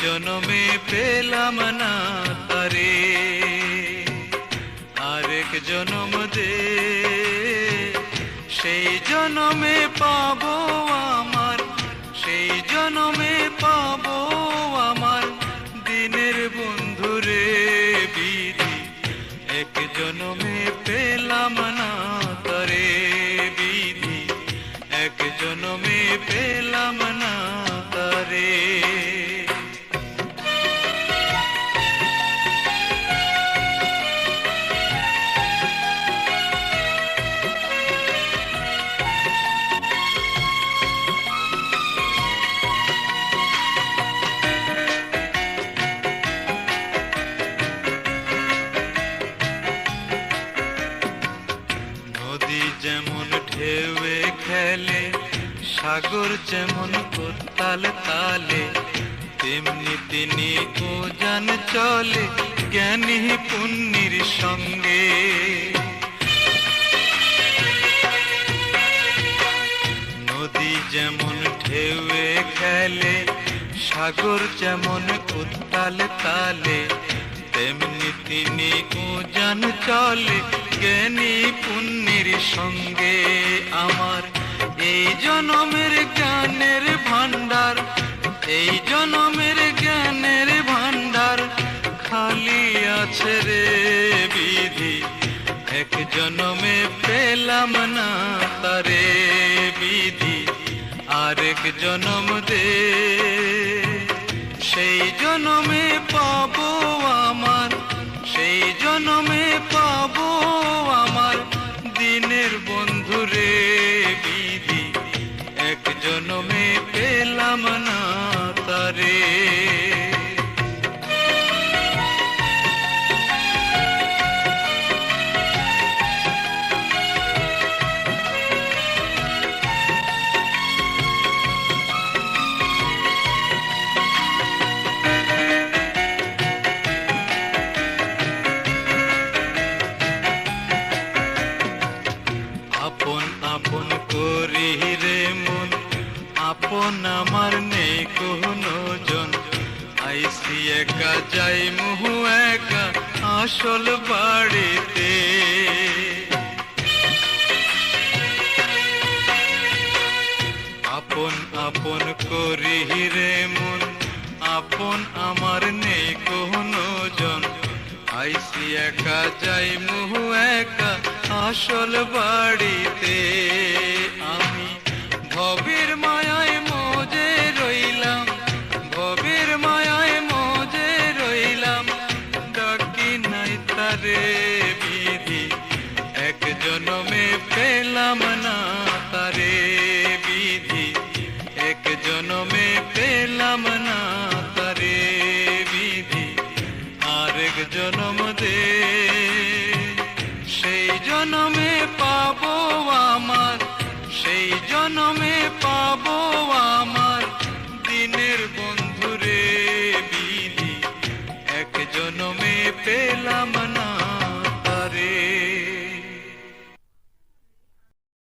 জনমে পেলাম না তারে, আরেক জনম দে, সেই জনমে পাবো আমার, সেই জনমে পাবো আমার দিনের বন্ধুরে বিধি, এক জনমে পেলাম না তারে বিধি, এক জনমে পেলাম না তারে। নদী যেমন ঢেউয়ে খেলে, সাগর যেমন উত্তাল তালে, তেমনি তিনি উজান চলে জ্ঞানী পুণ্যের সঙ্গে। নদী যেমন ঢেউয়ে খেলে, সাগর যেমন উত্তাল তালে, তেমনি তিনি উজান চলে জ্ঞানী পুণ্যের সঙ্গে। আমার এই জনমের জ্ঞানের ভান্ডার, এই জনমের জ্ঞানের ভান্ডার খালি আছে রে বিধি, এক জনমে পেলাম না তারে বিধি, আরেক জনম দে, সেই জনমে পাবো আমার, সেই জনমে পাবো আমার দিনের বন্ধুরে বিধি, এক জনমে পেলাম না তারে। আপন আপন করি রে মন, আপন আমার নেই কোনো জন, আইসি একা যাই মুহু একা আসল বাড়িতে। আপন আপন করি রে মন, আপন আমার নেই কোনো জন, আইসি একা যাই মুহু একা আসল বাড়িতে। আমি ভবের মায়ায় মজে রইলাম, ভবের মায়ায় মজে রইলাম, ডাকি নাই তারে বিধি, এক জনমে পেলাম না তারে বিধি, এক জনমে পেলাম না তারে বিধি, আরেক জনম দে, সেই জনমে পাবো আমার, সেই জনমে পাবো আমার দিনের বন্ধুরে বিধি, এক জনমে পেলাম না।